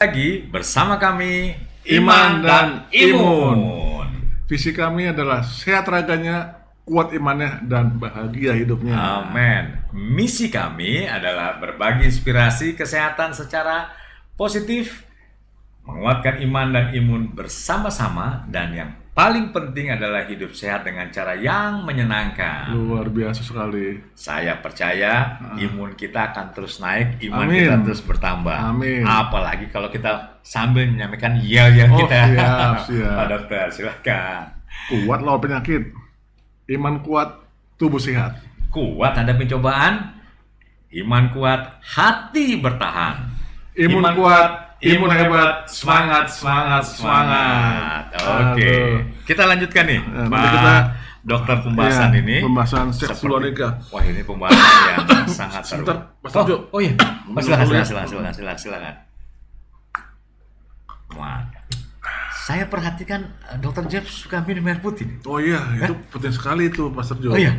Lagi bersama kami Iman dan Imun. Imun. Visi kami adalah sehat raganya, kuat imannya, dan bahagia hidupnya. Amin. Misi kami adalah berbagi inspirasi kesehatan secara positif, menguatkan iman dan imun bersama-sama, dan yang paling penting adalah hidup sehat dengan cara yang menyenangkan. Luar biasa sekali. Saya percaya imun kita akan terus naik, iman Amin. kita terus bertambah. Amin. Apalagi kalau kita sambil menyampaikan yel-yel Oh, kita. siap. Pak Dokter, silakan. Kuat lawan penyakit. Iman kuat, tubuh sehat. Kuat hadapi cobaan, iman kuat, hati bertahan. Imun kuat, imun hebat, semangat. Oke, Aduh. kita lanjutkan nih, nanti Pak kita- Dokter pembahasan Ya, ini. pembahasan seks Seperti- luar nikah. Wah, ini pembahasan yang sangat seru. Sebentar, Mas Tejo. Oh iya, Minum silakan. dulu ya. Silakan. Wah, saya perhatikan Dokter Jeff suka minum air putih. Oh iya, itu penting sekali itu, Pastor Jo. Oh iya.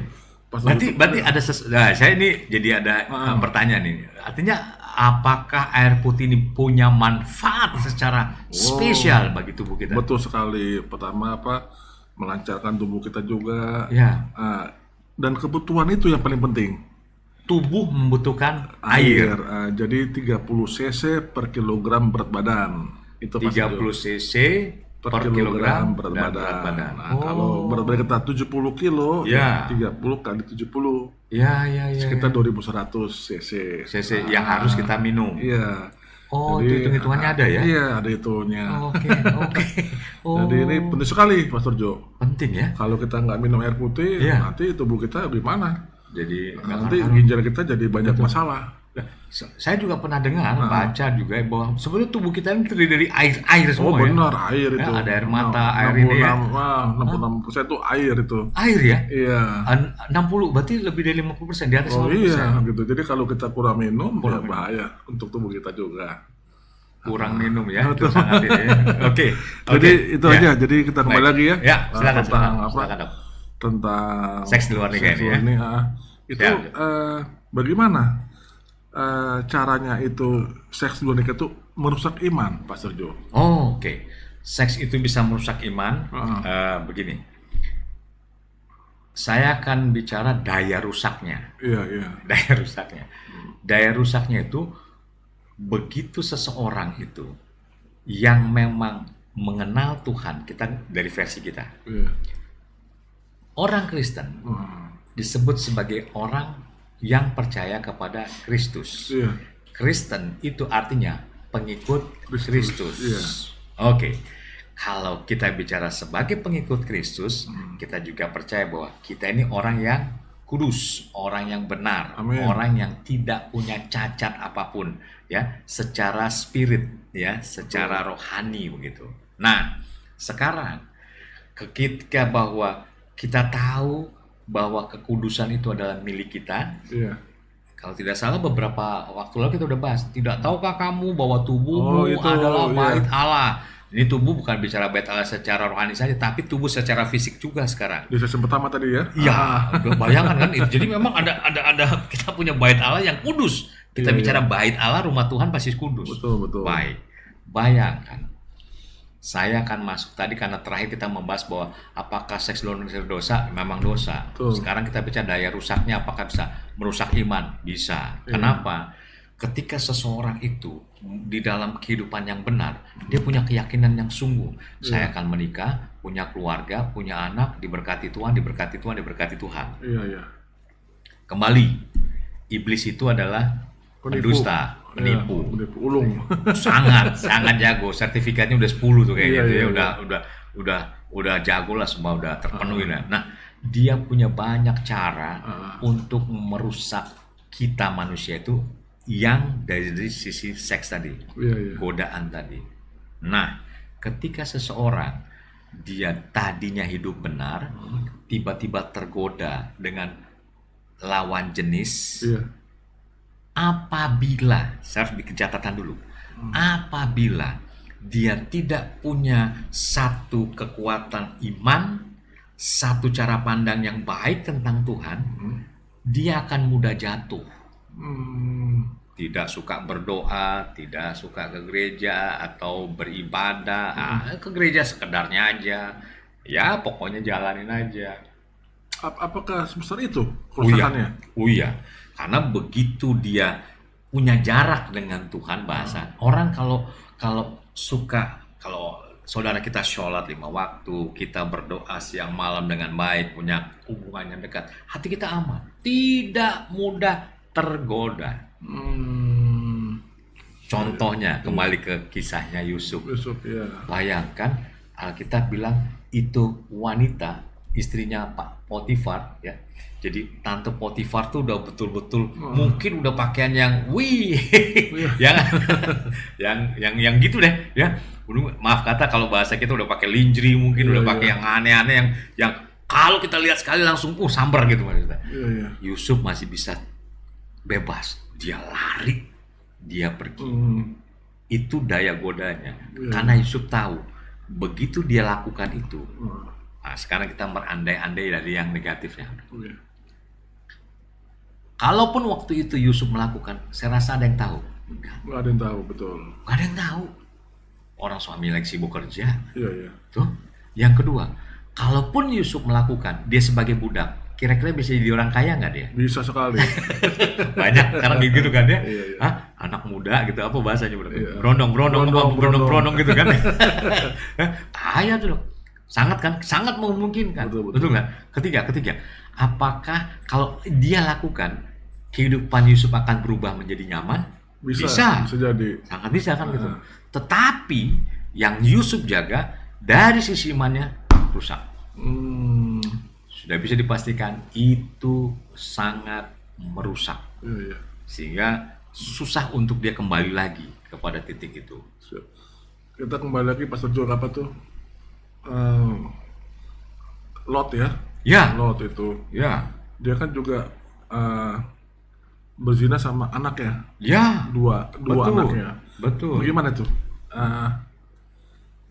Pastor Berarti ada nah, saya ini jadi ada pertanyaan ini. Artinya apakah air putih ini punya manfaat secara spesial bagi tubuh kita? Betul sekali. Pertama melancarkan tubuh kita juga. Ya, Dan kebutuhan itu yang paling penting. tubuh membutuhkan air. Jadi 30 cc per kilogram berat badan. Itu Mas 30 Jo. cc per kilogram berat dan badan. berat badan. Nah, kalau berat badan kita 70 kilo, Ya. 30 kali 70 Ya. sekitar 2100 cc. cc yang harus kita minum. Iya. Oh, Jadi, itu hitung-hitungannya ada ya? Iya, ada itunya. Oke. Oh, Jadi ini penting sekali, Pastor Jo. penting ya. Kalau kita nggak minum air putih, Iya. nanti tubuh kita gimana? Jadi Nanti ginjal kita jadi banyak masalah. saya juga pernah dengar, baca juga bahwa sebenarnya tubuh kita ini terdiri dari air Oh semua ya. benar, air Ya, itu. ada air mata, air ini ya. 66% itu air itu. Air ya? Iya. 60, berarti lebih dari 50%, di atas Oh 50%. iya, gitu. Jadi kalau kita kurang minum, ya bahaya untuk tubuh kita juga. Kurang minum ya, itu sangat ini ya. Oke. Jadi itu Ya. aja. Jadi kita kembali Baik. lagi ya. Ya, silakan, tentang silakan, Dok. Tentang Seks di luar nikah ini ya. Itu Ya. bagaimana caranya itu seks di luar nikah itu merusak iman, Pastor Jo? Oh, oke. Seks itu bisa merusak iman. Begini. Saya akan bicara daya rusaknya. Iya, iya. Daya rusaknya. Daya rusaknya itu begitu seseorang itu yang memang mengenal Tuhan, kita dari versi kita. Iya. Orang Kristen disebut sebagai orang yang percaya kepada Kristus. Iya. Kristen itu artinya pengikut Kristus, Kristus. iya. Oke. Kalau kita bicara sebagai pengikut Kristus, kita juga percaya bahwa kita ini orang yang kudus, orang yang benar, Amin. orang yang tidak punya cacat apapun, ya, secara spirit, ya, secara rohani begitu. Nah, sekarang ketika bahwa kita tahu bahwa kekudusan itu adalah milik kita. Iya. Kalau tidak salah beberapa waktu lalu kita udah bahas, tidak tahukah kamu bahwa tubuhmu Oh, itu, adalah iya. bait Allah. Ini tubuh bukan bicara bait Allah secara rohani saja, tapi tubuh secara fisik juga sekarang. Di sesi pertama tadi ya. Iya, udah bayangkan kan itu. Jadi memang ada kita punya bait Allah yang kudus. Kita Iya, bicara bait Allah, rumah Tuhan pasti kudus. Betul, betul. Baik. Bayangkan. Saya akan masuk tadi karena terakhir kita membahas bahwa apakah seks luar nikah dosa? Memang dosa. Betul. Sekarang kita bicara daya rusaknya, apakah bisa merusak iman? Bisa. Iya. Kenapa? Ketika seseorang itu di dalam kehidupan yang benar, dia punya keyakinan yang sungguh. Saya akan menikah, punya keluarga, punya anak, diberkati Tuhan, diberkati Tuhan, diberkati Tuhan. Iya, iya. Kembali, iblis itu adalah Penipu. pendusta, penipu. Iya, penipu ulung. sangat jago, sertifikatnya udah 10 tuh kayaknya Iya, tuh iya, ya, udah jago lah, semua udah terpenuhi lah. Nah, dia punya banyak cara untuk merusak kita manusia itu yang dari sisi seks tadi, Iya, iya. godaan tadi. Nah, ketika seseorang dia tadinya hidup benar, tiba-tiba tergoda dengan lawan jenis, Iya. apabila, saya harus bikin catatan dulu, apabila dia tidak punya satu kekuatan iman, satu cara pandang yang baik tentang Tuhan, dia akan mudah jatuh. tidak suka berdoa, tidak suka ke gereja atau beribadah, ke gereja sekedarnya aja. Ya, pokoknya jalanin aja. Apakah sebesar itu Oh iya, kerusakannya? oh iya. Karena begitu dia punya jarak dengan Tuhan bahasa. Orang kalau kalau suka kalau saudara kita sholat 5 waktu, kita berdoa siang malam dengan baik, punya hubungan yang dekat, hati kita aman, tidak mudah tergoda. Hmm, Contohnya kembali ke kisahnya Yusuf. Yusuf ya. Bayangkan Alkitab bilang itu wanita istrinya Pak Potifar ya. Jadi tante Potifar tuh udah betul-betul mungkin udah pakaian yang wih yang yang gitu deh ya. Maaf kata kalau bahasa kita udah pakai lingerie mungkin Iya, udah iya. pakai yang aneh-aneh yang kalau kita lihat sekali langsung sambar gitu maksudnya. Iya, iya. Yusuf masih bisa bebas. Dia lari, dia pergi. Hmm, Itu daya godanya. Iya. Karena Yusuf tahu begitu dia lakukan itu. Wah, Nah, sekarang kita berandai-andai dari yang negatifnya. iya. Kalaupun waktu itu Yusuf melakukan, saya rasa ada yang tahu. Enggak, Nggak ada yang tahu, betul. enggak ada yang tahu. Orang suami lagi sibuk kerja. Iya, iya. Tuh. Yang kedua, kalaupun Yusuf melakukan, dia sebagai budak, kira-kira bisa jadi orang kaya nggak dia? Bisa sekali. Banyak sekarang gitu kan ya. Iya, iya. Hah? Anak muda gitu apa bahasanya Iya. Brondong Brondong. brondong gitu kan. Hah? Kaya tuh loh. Sangat kan, sangat memungkinkan. Betul, betul. Betul nggak? Ketiga, apakah kalau dia lakukan kehidupan Yusuf akan berubah menjadi nyaman? Bisa jadi. Sangat bisa kan gitu. Ah. Tetapi yang Yusuf jaga dari sisi imannya rusak. Hmm, Sudah bisa dipastikan itu sangat merusak. iya, iya. Sehingga susah untuk dia kembali lagi kepada titik itu. Siap. Kita kembali lagi pas terjun apa tuh? Eh, Lot ya. Ya, Lot itu. ya, Dia kan juga berzina sama anak ya. ya, Dua betul, anaknya. betul. Bagaimana tuh?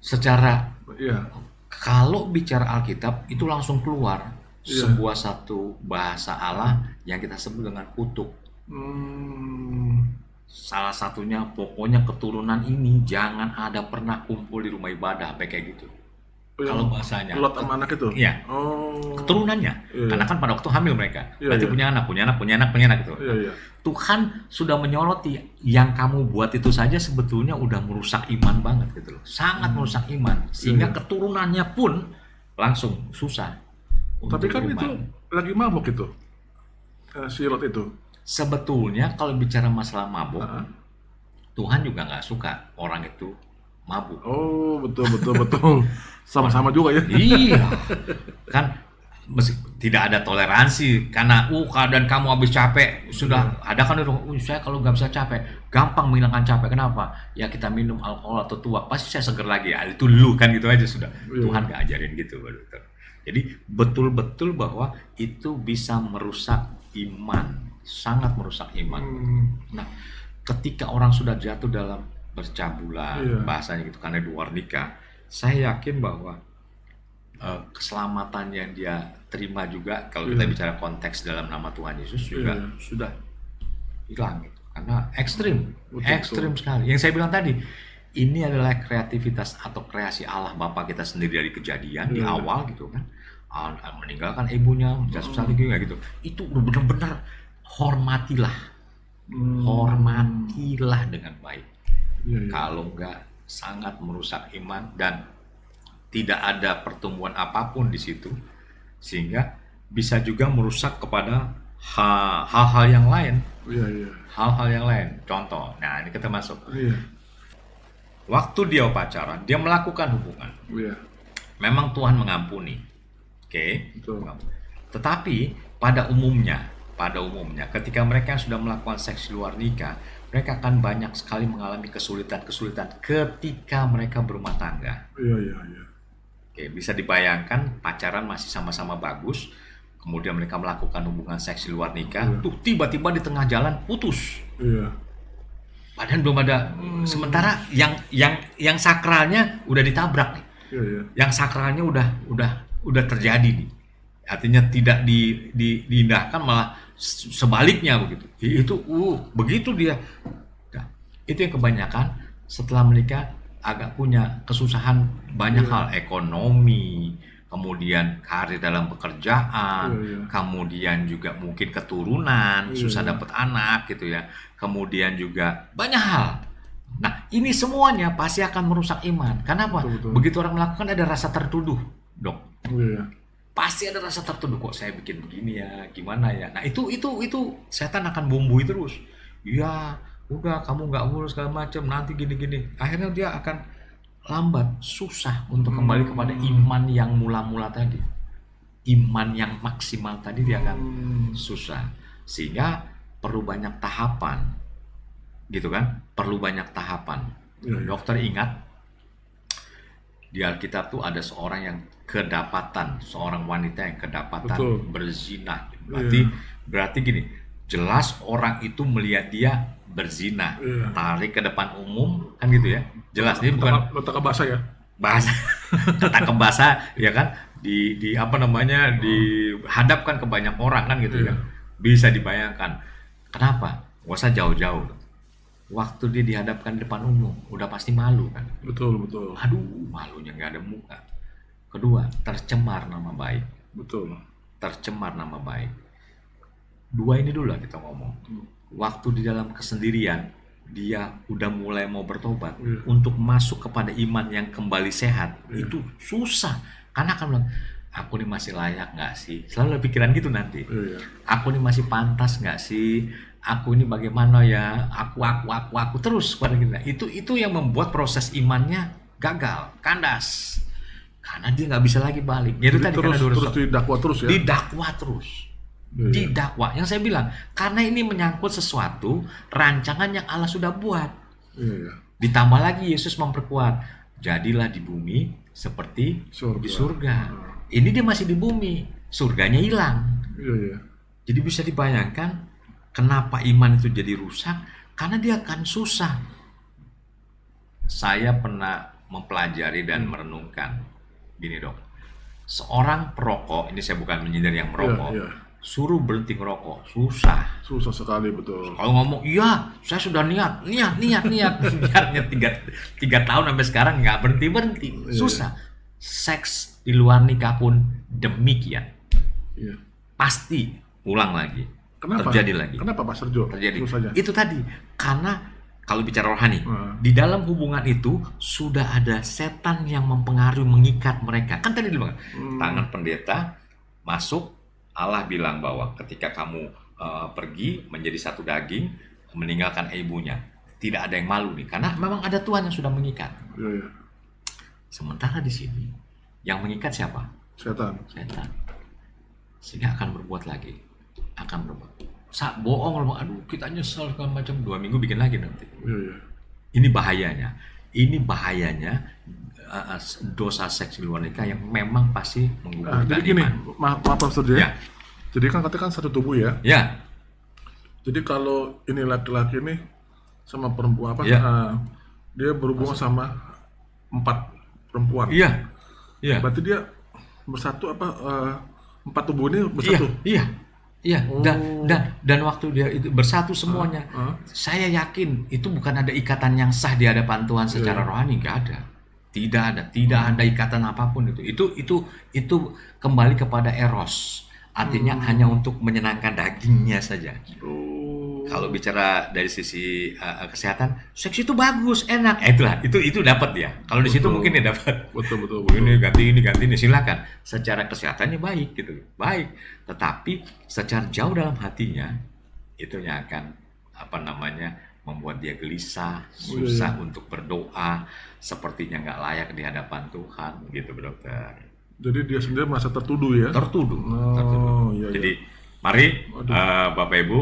Secara Iya. kalau bicara Alkitab itu langsung keluar Iya. sebuah satu bahasa Allah yang kita sebut dengan kutuk. Hmm, Salah satunya pokoknya keturunan ini jangan ada pernah kumpul di rumah ibadah sampai kayak gitu. Kalau bahasanya Lot sama anak itu? Iya. Oh. keturunannya, Iya. karena kan pada waktu hamil mereka, Iya, berarti iya. punya anak gitu. Iya, iya. Tuhan sudah menyoroti yang kamu buat itu saja sebetulnya udah merusak iman banget gitu loh, sangat merusak iman, sehingga Iya. keturunannya pun langsung susah. Tapi untuk kan iman. itu lagi mabuk itu. Si Lot itu. Sebetulnya kalau bicara masalah mabuk, Ah. Tuhan juga nggak suka orang itu mabuk. Oh, betul. Sama-sama juga ya. Iya, kan tidak ada toleransi karena keadaan kamu habis capek sudah ada kan itu saya kalau nggak bisa capek gampang menghilangkan capek kenapa ya kita minum alkohol atau tuak pasti saya seger lagi ya, itu lu kan gitu aja sudah. Iya. Tuhan nggak ajarin gitu. Jadi betul-betul bahwa itu bisa merusak iman, sangat merusak iman. Nah, ketika orang sudah jatuh dalam bercabulan, Iya. bahasanya gitu karena di luar nikah, saya yakin bahwa keselamatan yang dia terima juga kalau kita Iya. bicara konteks dalam nama Tuhan Yesus juga Iya. sudah hilang gitu. Karena ekstrim, Betul, ekstrim sekali. Yang saya bilang tadi, ini adalah kreativitas atau kreasi Allah Bapa kita sendiri dari kejadian di Iya. awal gitu kan. Meninggalkan ibunya, jatuh salib gitu. Itu benar-benar hormatilah. Hormatilah dengan baik. Iya, iya. Kalau enggak sangat merusak iman dan tidak ada pertumbuhan apapun di situ, sehingga bisa juga merusak kepada hal-hal yang lain. Iya, iya. Hal-hal yang lain. Contoh, nah ini kita masuk. Iya. Waktu dia pacaran, dia melakukan hubungan. Iya. Memang Tuhan mengampuni, oke? Betul. Tetapi pada umumnya, ketika mereka sudah melakukan seks di luar nikah, mereka akan banyak sekali mengalami kesulitan-kesulitan ketika mereka berumah tangga. Iya, iya, iya. Oke, bisa dibayangkan pacaran masih sama-sama bagus, kemudian mereka melakukan hubungan seks di luar nikah, tuh tiba-tiba di tengah jalan putus. Iya. Padahal belum ada. Sementara yang sakralnya udah ditabrak nih. Iya, iya. Yang sakralnya udah terjadi nih. Artinya tidak diindahkan, malah sebaliknya begitu. Itu begitu dia. Nah, itu yang kebanyakan setelah menikah agak punya kesusahan banyak Iya, hal, ekonomi, kemudian karir dalam iya, pekerjaan, iya, kemudian juga mungkin keturunan, iya, susah iya. dapat anak gitu ya. Kemudian juga banyak hal. Nah, ini semuanya pasti akan merusak iman. Kenapa? Betul, betul. Begitu orang melakukan ada rasa tertuduh, Dok. Iya, iya. Pasti ada rasa tertuduh, kok saya bikin begini ya, gimana ya. Nah, itu setan akan bumbui terus. Ya, udah kamu nggak urus segala macam, nanti gini-gini. Akhirnya dia akan lambat, susah untuk kembali kepada iman yang mula-mula tadi. Iman yang maksimal tadi dia akan Hmm, susah. Sehingga perlu banyak tahapan, gitu kan? Perlu banyak tahapan. iya, iya. Dokter ingat di Alkitab tuh ada seorang yang kedapatan, seorang wanita yang kedapatan Betul. berzina. Berarti Iya, berarti gini, jelas orang itu melihat dia berzina, iya. tarik ke depan umum kan gitu ya. Jelas ini bukan Letak ke bahasa ya. bahasa kata kebasa ya kan, di apa namanya, dihadapkan ke banyak orang kan gitu ya. Iya. Bisa dibayangkan. Kenapa? Gak usah jauh-jauh. Waktu dia dihadapkan di depan umum, udah pasti malu kan. Betul, betul. Aduh, malunya nggak ada muka. Kedua, tercemar nama baik. Betul. Tercemar nama baik. Dua ini dulu lah kita ngomong. Waktu di dalam kesendirian, dia udah mulai mau bertobat. Iya. Untuk masuk kepada iman yang kembali sehat, Iya. itu susah. Karena akan bilang, aku ini masih layak nggak sih? Selalu ada pikiran gitu nanti. Iya. Aku ini masih pantas nggak sih? Aku ini bagaimana ya? Aku terus pada gitu. Nah, itu yang membuat proses imannya gagal, kandas. Karena dia nggak bisa lagi balik. Ya itu Jadi tadi terus karena terus didakwa terus ya. didakwa terus. Iya, iya. Didakwa. Yang saya bilang, karena ini menyangkut sesuatu rancangan yang Allah sudah buat. Iya, iya. Ditambah lagi Yesus memperkuat, jadilah di bumi seperti Surga. di surga. Ini dia masih di bumi, surganya hilang. Iya, iya. Jadi bisa dibayangkan kenapa iman itu jadi rusak, karena dia akan susah. Saya pernah mempelajari dan merenungkan gini, Dok. Seorang perokok, ini saya bukan menyindir yang merokok, Iya, iya. suruh berhenti merokok, susah. Susah sekali, betul. Kalau ngomong, iya, saya sudah niatnya niatnya tiga tahun sampai sekarang nggak berhenti, susah. Seks di luar nikah pun demikian, Iya. pasti ulang lagi, Kenapa? terjadi lagi, Kenapa Pak Serjo? terjadi. Terus saja. Itu tadi, karena kalau bicara rohani, Nah. di dalam hubungan itu sudah ada setan yang mempengaruhi, mengikat mereka. Kan tadi dibilang, tangan pendeta masuk, Allah bilang bahwa ketika kamu pergi menjadi satu daging, meninggalkan ibunya, tidak ada yang malu nih, karena memang ada Tuhan yang sudah mengikat. Iya, iya. Sementara di sini yang mengikat siapa? Setan. Setan. Sehingga akan berbuat lagi, akan berbuat. Bohong, aduh kita nyesel segala macam, 2 minggu bikin lagi nanti. Iya, iya. Ini bahayanya. Ini bahayanya dosa seks di luar nikah yang memang pasti Nah, menggugurkan jadi gini, iman. maaf Pak Serjo Ya, ya. Jadi kan katanya kan satu tubuh ya. ya, Jadi kalau ini laki-laki nih sama perempuan apa? Iya. Dia berhubungan sama 4 perempuan. iya, iya. Berarti dia bersatu apa? 4 tubuh ini Iya, bersatu. iya, iya. Oh. Dan waktu dia itu bersatu semuanya, saya yakin itu bukan ada ikatan yang sah di hadapan Tuhan secara rohani, nggak ada. Tidak ada ikatan apapun itu. Itu kembali kepada eros. Artinya hanya untuk menyenangkan dagingnya saja. Oh. Kalau bicara dari sisi kesehatan, seks itu bagus, enak. Itulah, itu dapat dia. Kalau di situ Betul. mungkin dia dapat. Betul, betul, Ini ganti ini, silakan. Secara kesehatannya baik gitu, baik. Tetapi secara jauh dalam hatinya, itunya akan apa namanya, membuat dia gelisah, susah untuk berdoa, sepertinya nggak layak di hadapan Tuhan, gitu, Dokter. Jadi dia sendiri merasa tertuduh ya. Tertuduh. Oh, iya, iya. Jadi mari Bapak Ibu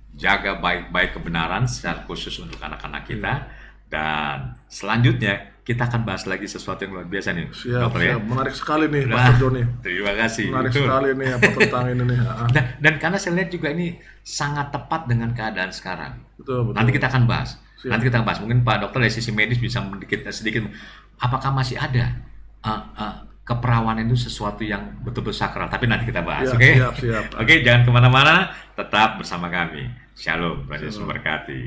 jaga baik-baik kebenaran secara khusus untuk anak-anak kita, dan selanjutnya kita akan bahas lagi sesuatu yang luar biasa nih, Siap, Dokter ya. siap. Menarik sekali nih Pak Nah, Serjo nih. terima kasih. Menarik Betul. sekali nih apa tentang ini nih. Dan karena saya lihat juga ini sangat tepat dengan keadaan sekarang. Betul, betul. Nanti kita akan bahas. Siap. Nanti kita akan bahas. Mungkin Pak Dokter dari sisi medis bisa sedikit apakah masih ada keperawanan itu sesuatu yang betul-betul sakral. Tapi nanti kita bahas, Ya, oke? siap, siap. Oke, jangan kemana-mana, tetap bersama kami. Shalom, Tuhan Yesus Shalom. memberkati.